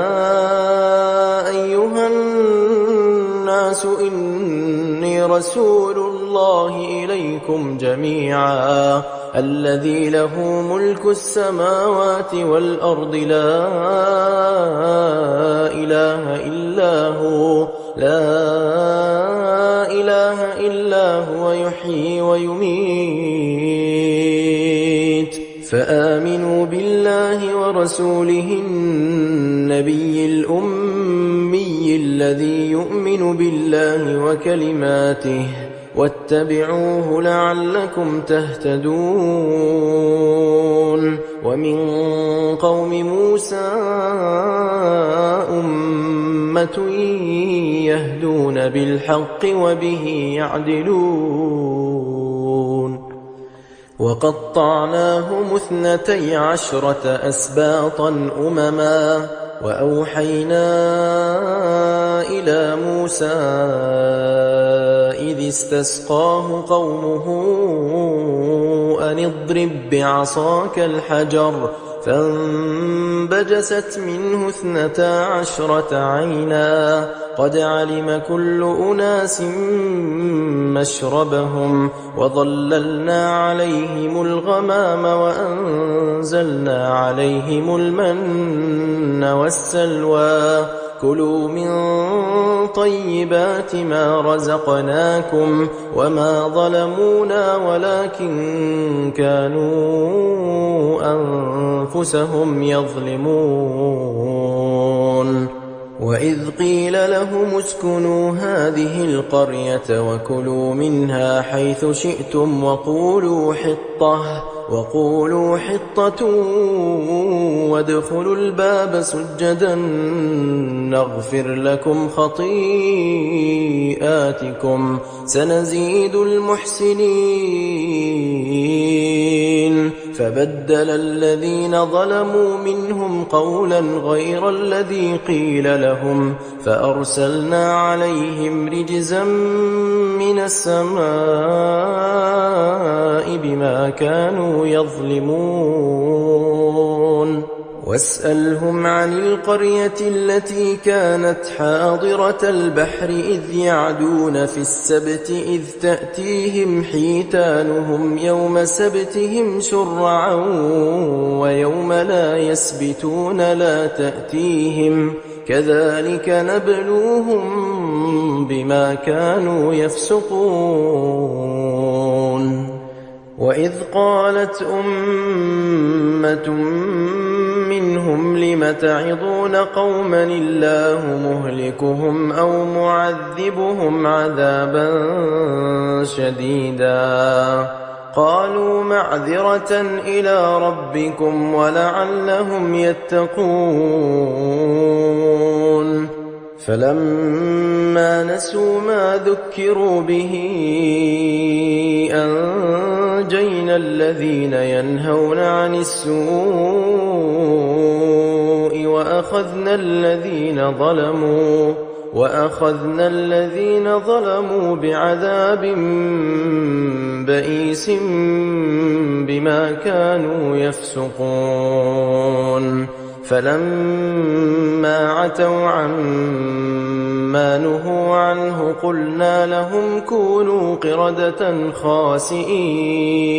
أيها الناس إني رسول الله إليكم جميعا الذي له ملك السماوات والأرض لا إله إلا هو يحيي ويميت فآمنوا بالله ورسوله النبي الأمي الذي يؤمن بالله وكلماته واتبعوه لعلكم تهتدون ومن قوم موسى أمة يهدون بالحق وبه يعدلون وقطعناهم 12 أسباطا أمما وأوحينا إلى موسى إذ استسقاه قومه أن اضرب بعصاك الحجر فانبجست منه 12 عينا قد علم كل أناس مشربهم وظللنا عليهم الغمام وأنزلنا عليهم المن والسلوى كلوا من طيبات ما رزقناكم وما ظلمونا ولكن كانوا أنفسهم يظلمون وإذ قيل لهم اسكنوا هذه القرية وكلوا منها حيث شئتم وقولوا حطة وادخلوا الباب سجدا نغفر لكم خطيئاتكم سنزيد المحسنين فبدل الذين ظلموا منهم قولا غير الذي قيل لهم فأرسلنا عليهم رجزا من السماء بما كانوا يظلمون واسألهم عن القرية التي كانت حاضرة البحر إذ يعدون في السبت إذ تأتيهم حيتانهم يوم سبتهم شرعا ويوم لا يسبتون لا تأتيهم كذلك نبلوهم بما كانوا يفسقون وإذ قالت أمة منهم لم تعظون قوما الله مهلكهم أو معذبهم عذابا شديدا قالوا معذرة إلى ربكم ولعلهم يتقون فلما نسوا ما ذكروا به أنجينا الذين ينهون عن السوء وأخذنا الذين ظلموا بعذاب بئيس بما كانوا يفسقون فلما عتوا عما نهوا عنه قلنا لهم كونوا قردة خاسئين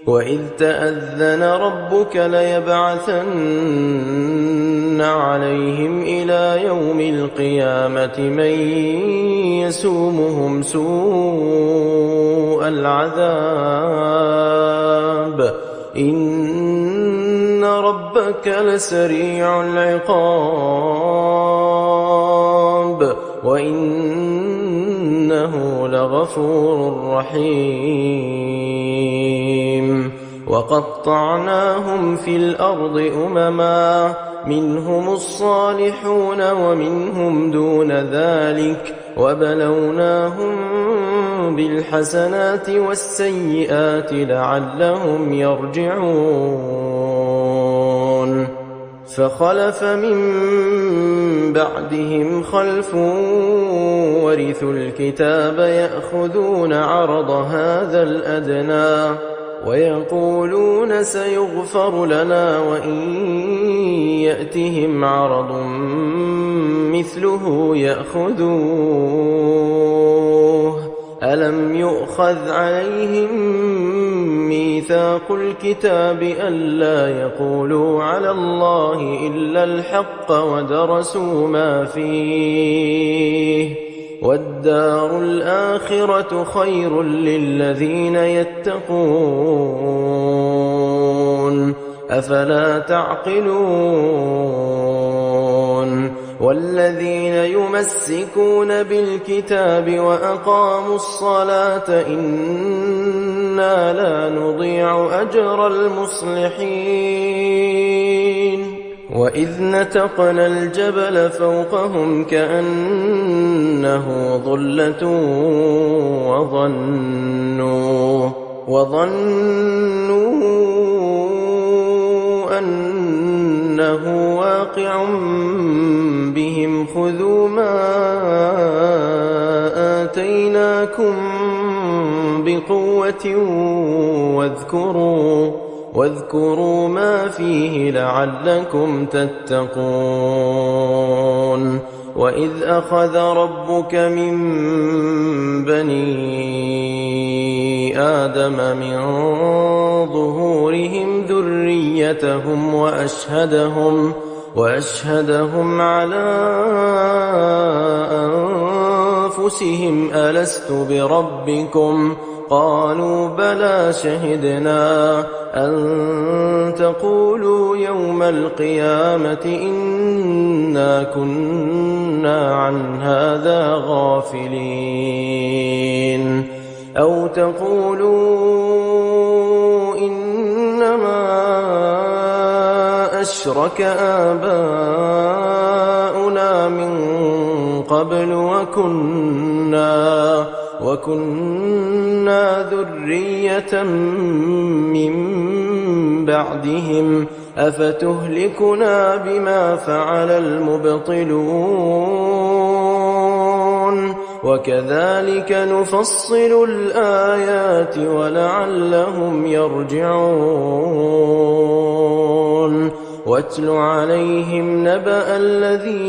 وإذ تأذن ربك ليبعثن عليهم إلى يوم القيامة من يسومهم سوء العذاب إن ربك لسريع العقاب وإنه لغفور رحيم وقطعناهم في الأرض أمما منهم الصالحون ومنهم دون ذلك وبلوناهم بالحسنات والسيئات لعلهم يرجعون فخلف من بعدهم خلف ورثوا الكتاب يأخذون عرض هذا الأدنى ويقولون سيغفر لنا وإن يأتهم عرض مثله يأخذوه ألم يؤخذ عليهم ميثاق الكتاب ألا يقولوا على الله إلا الحق ودرسوا ما فيه والدار الآخرة خير للذين يتقون أفلا تعقلون والذين يمسكون بالكتاب وأقاموا الصلاة إنا لا نضيع أجر المصلحين وإذ نتقنا الجبل فوقهم كأنه ظلة وظنوا أنه واقع بهم خذوا ما آتيناكم بقوة واذكروا ما فيه لعلكم تتقون وإذ أخذ ربك من بني آدم من ظهورهم ذريتهم وأشهدهم على أنفسهم ألست بربكم قالوا بلى شهدنا أن تقولوا يوم القيامة إنا كنا عن هذا غافلين أو تقولوا إنما أشرك آباؤنا من قبل وكنا ذرية من بعدهم أفتهلكنا بما فعل المبطلون وكذلك نفصل الآيات ولعلهم يرجعون واتل عليهم نبأ الذي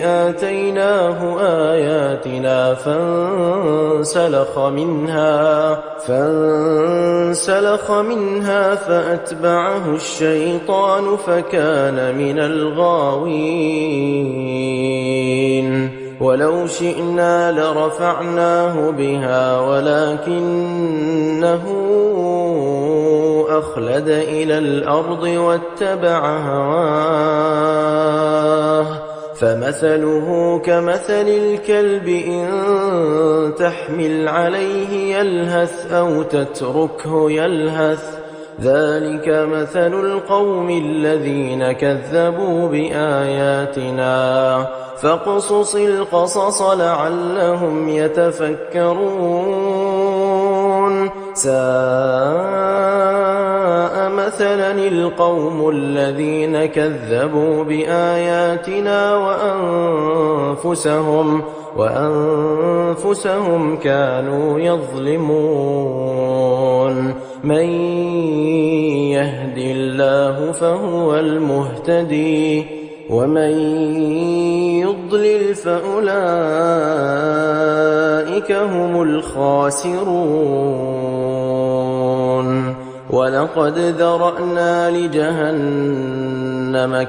آتيناه آياتنا فانسلخ منها فأتبعه الشيطان فكان من الغاوين ولو شئنا لرفعناه بها ولكنه أخلد إلى الأرض واتبع هواه فمثله كمثل الكلب إن تحمل عليه يلهث أو تتركه يلهث ذلك مثل القوم الذين كذبوا بآياتنا فاقصص القصص لعلهم يتفكرون ساء مثلا القوم الذين كذبوا بآياتنا وأنفسهم كانوا يظلمون من يهد الله فهو المهتدي ومن يضلل فأولئك هم الخاسرون ولقد ذرأنا لجهنم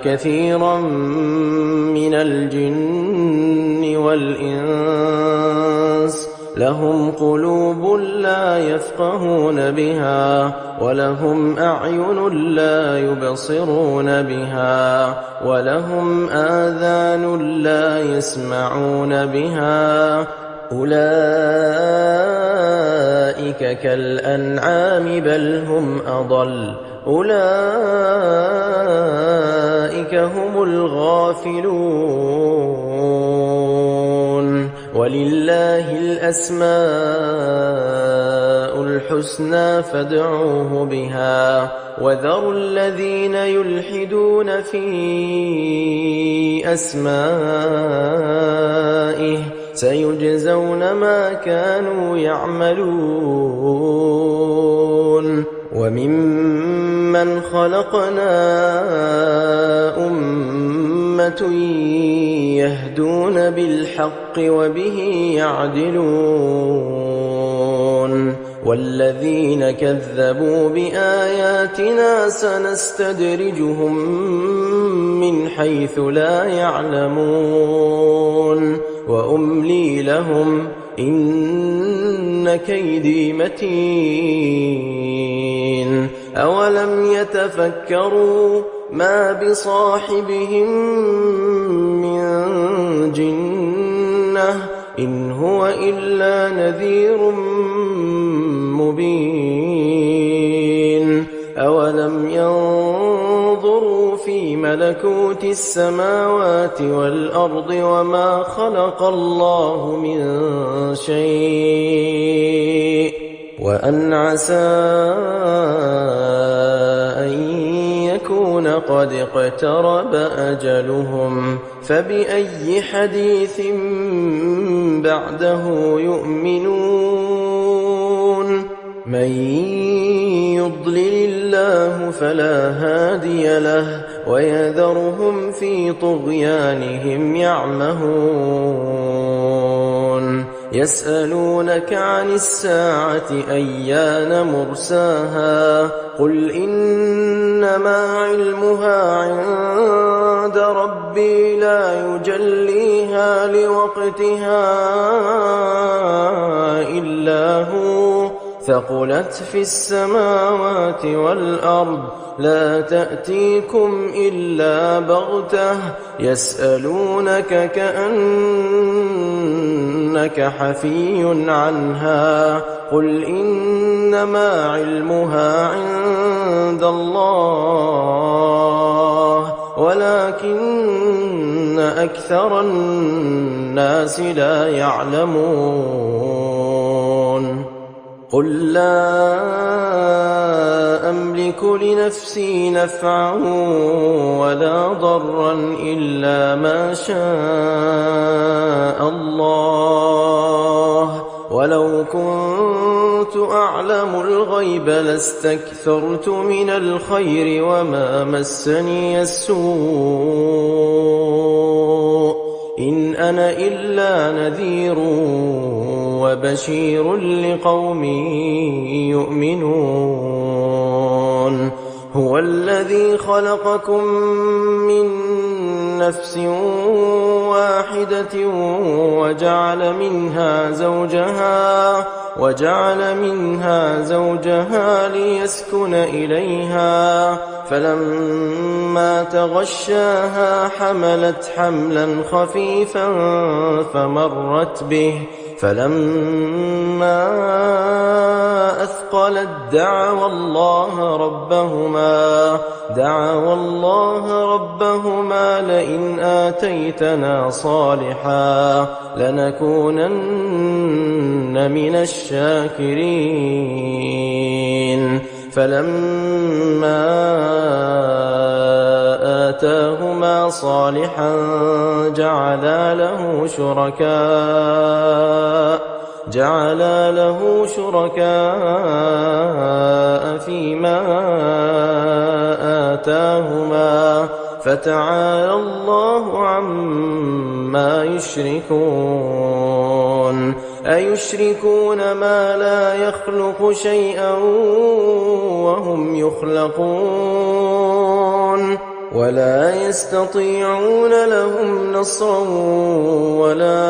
كثيرا من الجن والإنس لهم قلوب لا يفقهون بها ولهم أعين لا يبصرون بها ولهم آذان لا يسمعون بها أولئك كالأنعام بل هم أضل أولئك هم الغافلون ولله الأسماء الحسنى فادعوه بها وذروا الذين يلحدون في أسمائه سيجزون ما كانوا يعملون وممن خلقنا أمة يهدون بالحق وبه يعدلون والذين كذبوا بآياتنا سنستدرجهم من حيث لا يعلمون وأملي لهم إن كيدي متين أولم يتفكروا ما بصاحبهم من جنة إن هو إلا نذير مبين أولم ينظروا في ملكوت السماوات والأرض وما خلق الله من شيء وأن عسى أن يكون قد اقترب أجلهم فبأي حديث بعده يؤمنون من يضلل الله فلا هادي له ويذرهم في طغيانهم يعمهون يسألونك عن الساعة أيان مرساها قل إنما علمها عند ربي لا يجليها لوقتها إلا هو ثقلت في السماوات والأرض لا تأتيكم إلا بغتة يسألونك كأنك حفي عنها قل إنما علمها عند الله ولكن أكثر الناس الناس لا يعلمون قل لا أملك لنفسي نفعا ولا ضرا إلا ما شاء الله ولو كنت أعلم الغيب لاستكثرت من الخير وما مسني السوء إن أنا إلا نذير وبشير لقوم يؤمنون هو الذي خلقكم من نفس واحدة وجعل منها زوجها ليسكن إليها فلما تغشاها حملت حملا خفيفا فمرت به فلما أثقلت دعوا الله ربهما لئن آتيتنا صالحا لنكونن من الشاكرين فلما آتاهما صالحا جعلا له شركاء فيما آتاهما فتعالى الله عما يشركون أيشركون ما لا يخلق شيئا وهم يخلقون ولا يستطيعون لهم نصرا ولا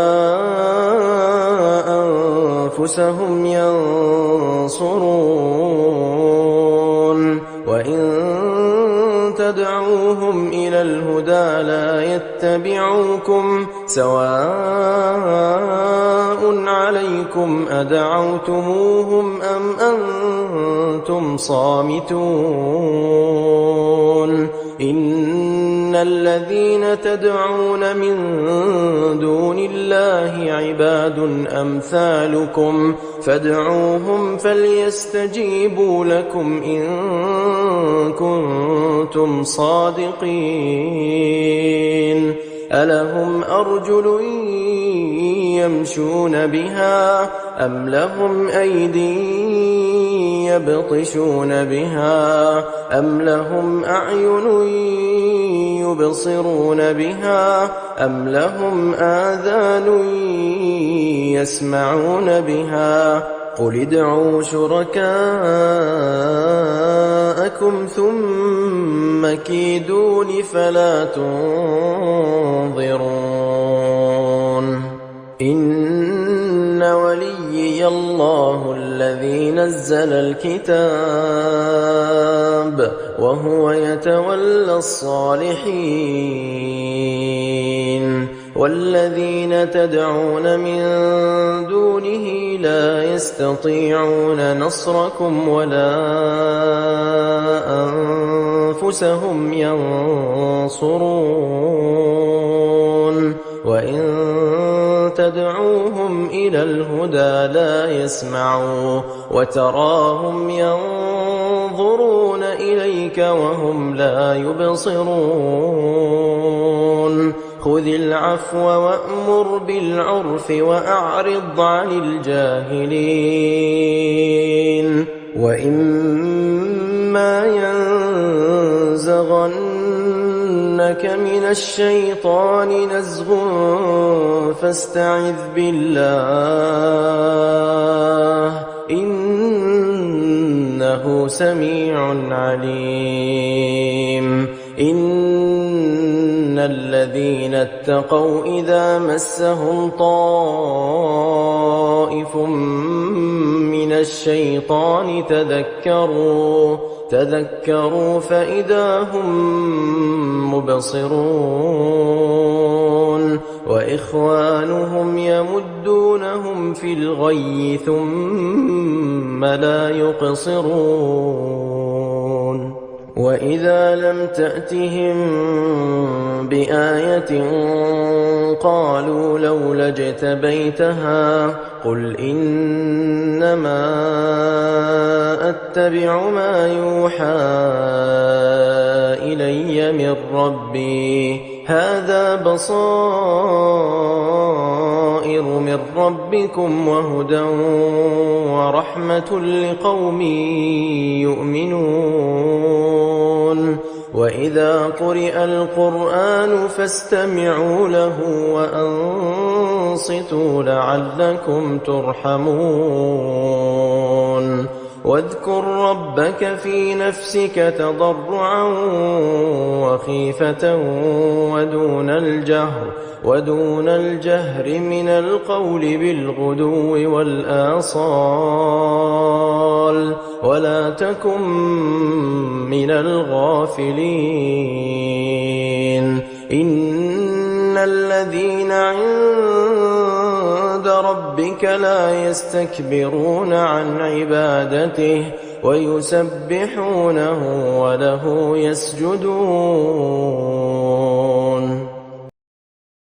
أنفسهم ينصرون وإن تدعوهم إلى الهدى لا يتبعوكم سواء عليكم أدعوتموهم أم أنتم صامتون إن الذين تدعون من دون الله عباد أمثالكم فادعوهم فليستجيبوا لكم إن كنتم صادقين ألهم أرجل يمشون بها أم لهم أيدي يبطشون بها أم لهم أعين يبصرون بها أم لهم آذان يسمعون بها قل ادعوا شركاءكم ثم كيدون فلا تنظرون إن وليي الله الذي نزل الكتاب وهو يتولى الصالحين والذين تدعون من دونه لا يستطيعون نصركم ولا أنفسهم ينصرون وإن تدعوهم إلى الهدى لا يسمعوا وتراهم ينظرون إليك وهم لا يبصرون خذ العفو وأمر بالعرف وأعرض عن الجاهلين وإما ينزغنك من الشيطان نزغ فاستعذ بالله إنه سميع عليم إن الذين اتقوا إذا مسهم طائف من الشيطان تذكروا فإذا هم مبصرون وإخوانهم يمدونهم في الغي ثم لا يقصرون وإذا لم تأتهم بآية قالوا لولا اجتبيتها قل إنما أتبع ما يوحى إلي من ربي هذا بصائر من ربكم وهدى ورحمة لقوم يؤمنون وإذا قرئ القرآن فاستمعوا له وأنصتوا لعلكم ترحمون واذكر ربك في نفسك تضرعا وخيفة ودون الجهر من القول بالغدو والآصال ولا تكن من الغافلين إن الذين عند ربك لا يستكبرون عن عبادته ويسبحونه وله يسجدون